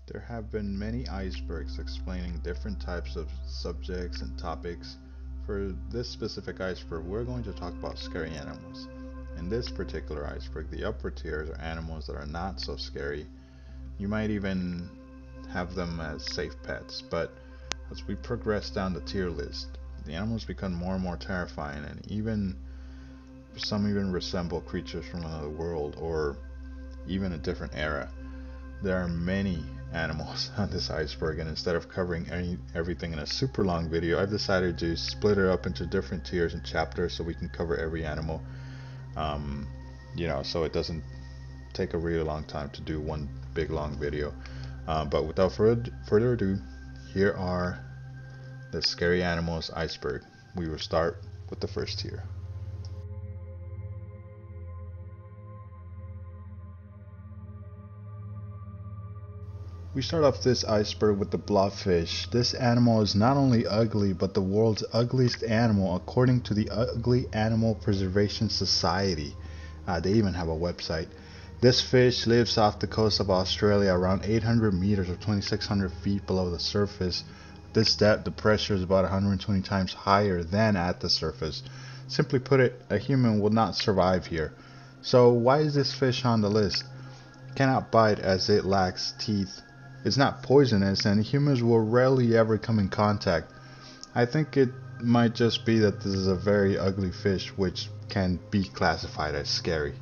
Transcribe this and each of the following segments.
There have been many icebergs explaining different types of subjects and topics. For this specific iceberg, we're going to talk about scary animals. In this particular iceberg, the upper tiers are animals that are not so scary. You might even have them as safe pets, but as we progress down the tier list, the animals become more and more terrifying, and even some even resemble creatures from another world or even a different era. There are many animals on this iceberg, and instead of covering everything in a super long video, I've decided to split it up into different tiers and chapters so we can cover every animal. So it doesn't take a really long time to do one big long video. But without further ado, here are the Scary Animals Iceberg. We will start with the first tier. We start off this iceberg with the blobfish. This animal is not only ugly, but the world's ugliest animal according to the Ugly Animal Preservation Society. They even have a website. This fish lives off the coast of Australia around 800 meters or 2,600 feet below the surface. This depth, the pressure is about 120 times higher than at the surface. Simply put it, a human would not survive here. So why is this fish on the list? It cannot bite as it lacks teeth. It's not poisonous, and humans will rarely ever come in contact. I think it might just be that this is a very ugly fish which can be classified as scary.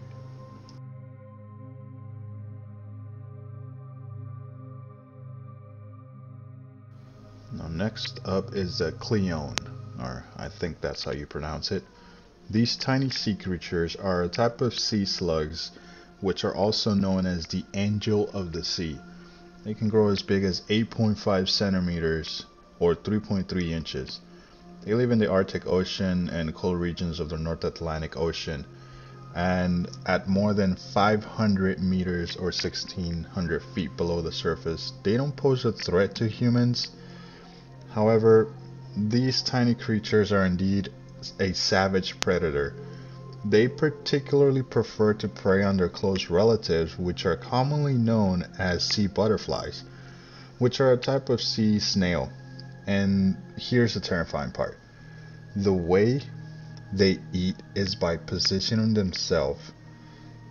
Now next up is the Clione, or I think that's how you pronounce it. These tiny sea creatures are a type of sea slugs which are also known as the angel of the sea. They can grow as big as 8.5 centimeters or 3.3 inches. They live in the Arctic Ocean and cold regions of the North Atlantic Ocean, and at more than 500 meters or 1,600 feet below the surface, they don't pose a threat to humans. However, these tiny creatures are indeed a savage predator. They particularly prefer to prey on their close relatives, which are commonly known as sea butterflies, which are a type of sea snail. And here's the terrifying part. The way they eat is by positioning themselves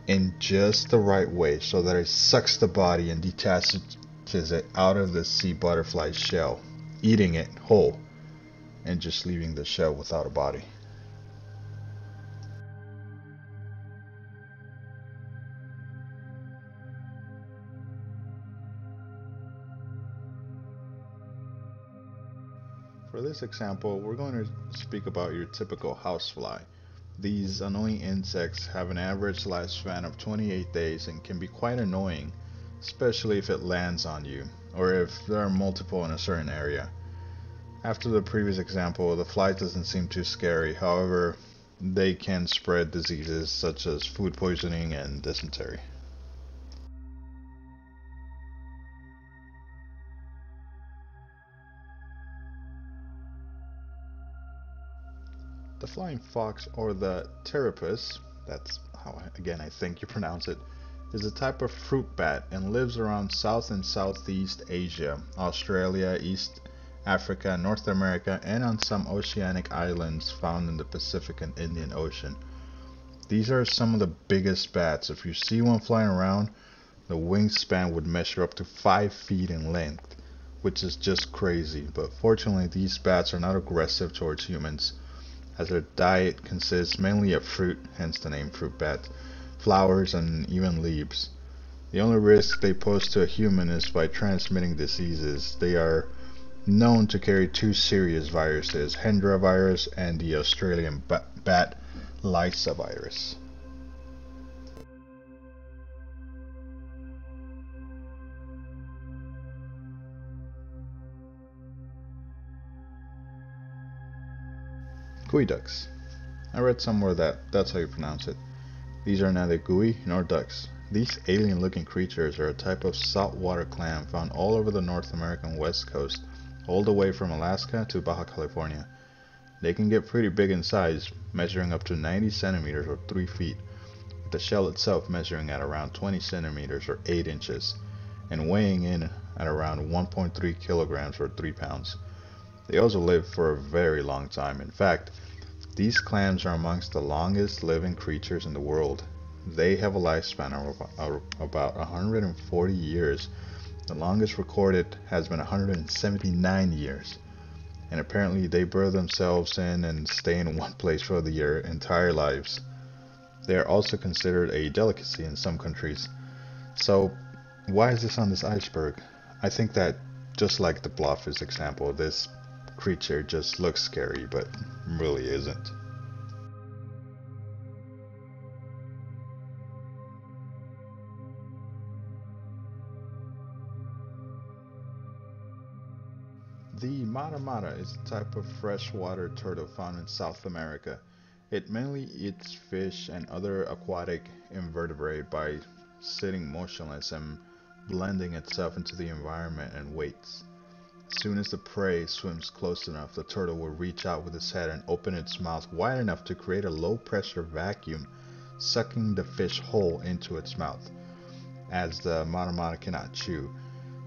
in just the right way so that it sucks the body and detaches it out of the sea butterfly shell, eating it whole and just leaving the shell without a body. For this example, we're going to speak about your typical housefly. These annoying insects have an average lifespan of 28 days and can be quite annoying, especially if it lands on you, or if there are multiple in a certain area. After the previous example, the fly doesn't seem too scary, however, they can spread diseases such as food poisoning and dysentery. The flying fox, or the pteropus, that's how again I think you pronounce it, is a type of fruit bat and lives around South and Southeast Asia, Australia, East Africa, North America, and on some oceanic islands found in the Pacific and Indian Ocean. These are some of the biggest bats. If you see one flying around, the wingspan would measure up to 5 feet in length, which is just crazy. But fortunately, these bats are not aggressive towards humans, as their diet consists mainly of fruit, hence the name fruit bat, flowers, and even leaves. The only risk they pose to a human is by transmitting diseases. They are known to carry 2 serious viruses, Hendra virus and the Australian bat Lyssa virus. Geoducks. I read somewhere that that's how you pronounce it. These are neither gooey nor ducks. These alien looking creatures are a type of saltwater clam found all over the North American west coast, all the way from Alaska to Baja California. They can get pretty big in size, measuring up to 90 centimeters or 3 feet, with the shell itself measuring at around 20 centimeters or 8 inches, and weighing in at around 1.3 kilograms or 3 pounds. They also live for a very long time. In fact, these clams are amongst the longest living creatures in the world. They have a lifespan of about 140 years. The longest recorded has been 179 years. And apparently they burrow themselves in and stay in one place for their entire lives. They are also considered a delicacy in some countries. So why is this on this iceberg? I think that just like the Blobfish example, this creature just looks scary but really isn't. The mata is a type of freshwater turtle found in South America. It mainly eats fish and other aquatic invertebrate by sitting motionless and blending itself into the environment and waits. As soon as the prey swims close enough, the turtle will reach out with its head and open its mouth wide enough to create a low pressure vacuum, sucking the fish whole into its mouth, as the mata cannot chew.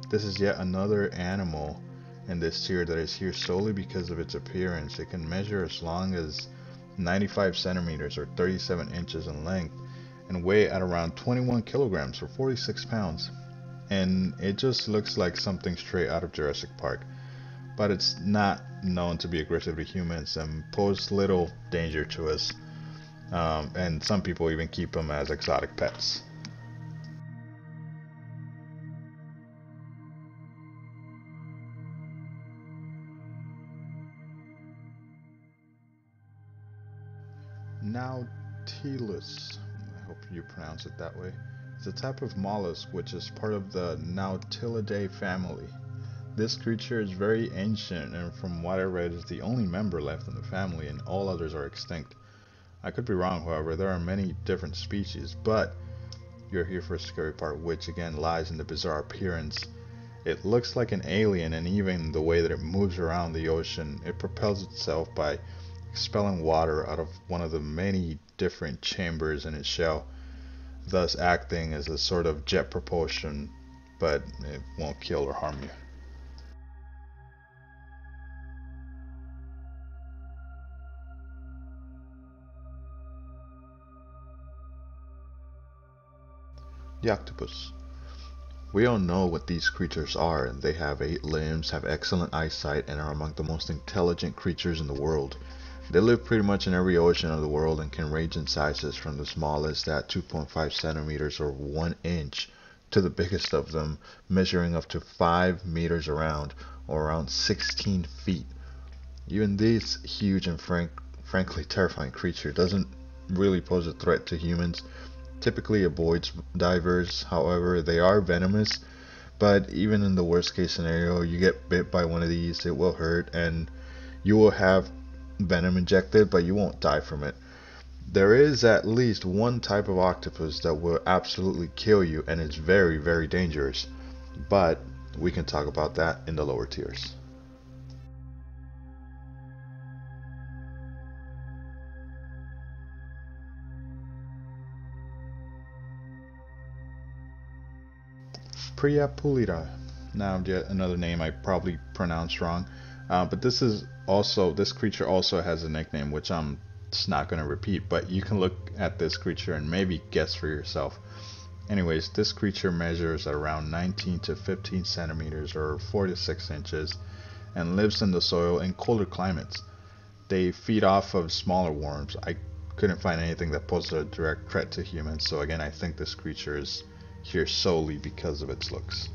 This is yet another animal in this tier that is here solely because of its appearance. It can measure as long as 95 centimeters or 37 inches in length and weigh at around 21 kilograms or 46 pounds. And it just looks like something straight out of Jurassic Park. But it's not known to be aggressive to humans and pose little danger to us. And some people even keep them as exotic pets. Nautilus, I hope you pronounce it that way, is a type of mollusk which is part of the Nautilidae family. This creature is very ancient and from what I read is the only member left in the family and all others are extinct. I could be wrong, however, there are many different species, but you're here for a scary part, which again lies in the bizarre appearance. It looks like an alien, and even the way that it moves around the ocean, it propels itself by expelling water out of one of the many different chambers in its shell, thus acting as a sort of jet propulsion, but it won't kill or harm you. The octopus. We all know what these creatures are. They have 8 limbs, have excellent eyesight, and are among the most intelligent creatures in the world. They live pretty much in every ocean of the world and can range in sizes from the smallest at 2.5 centimeters or 1 inch to the biggest of them measuring up to 5 meters around or around 16 feet. Even this huge and frankly terrifying creature doesn't really pose a threat to humans. Typically avoids divers, however they are venomous, but even in the worst case scenario you get bit by one of these, it will hurt and you will have venom injected, but you won't die from it. There is at least one type of octopus that will absolutely kill you and it's very, very dangerous, but we can talk about that in the lower tiers. Priapulida. Now yet another name I probably pronounced wrong, but this creature also has a nickname which I'm just not going to repeat, but you can look at this creature and maybe guess for yourself. Anyways, this creature measures at around 19 to 15 centimeters or 4 to 6 inches and lives in the soil in colder climates. They feed off of smaller worms. I couldn't find anything that poses a direct threat to humans, so again I think this creature is here solely because of its looks.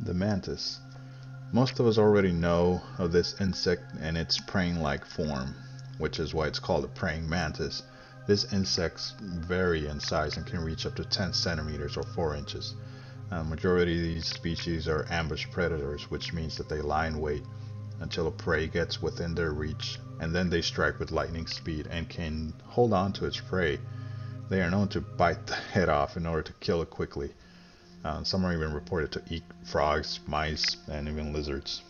The mantis. Most of us already know of this insect and its praying-like form, which is why it's called a praying mantis. These insects vary in size and can reach up to 10 centimeters or 4 inches. Majority of these species are ambush predators, which means that they lie in wait until a prey gets within their reach, and then they strike with lightning speed and can hold on to its prey. They are known to bite the head off in order to kill it quickly. Some are even reported to eat frogs, mice, and even lizards.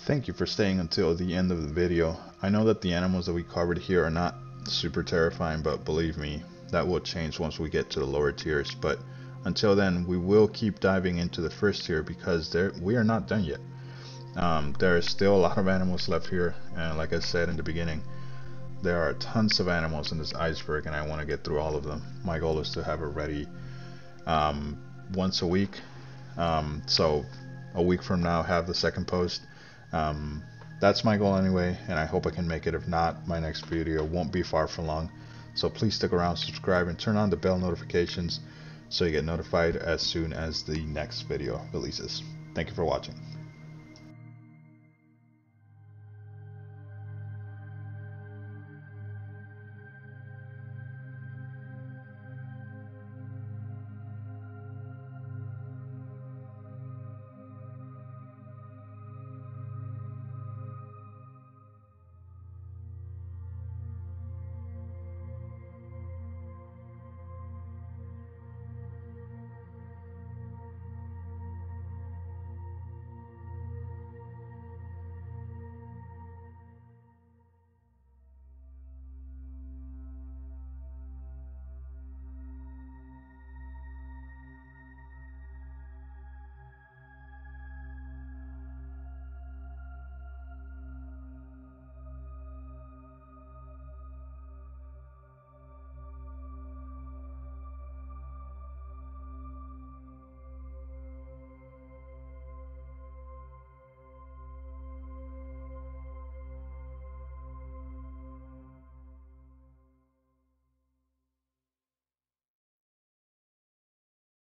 Thank you for staying until the end of the video. I know that the animals that we covered here are not super terrifying, but believe me, that will change once we get to the lower tiers. But until then, we will keep diving into the first tier because we are not done yet. There are still a lot of animals left here, and like I said in the beginning, there are tons of animals in this iceberg and I want to get through all of them. My goal is to have it ready once a week. So a week from now, have the second post. That's my goal anyway, and I hope I can make it. If not, my next video won't be far from long. So please stick around, subscribe, and turn on the bell notifications so you get notified as soon as the next video releases. Thank you for watching.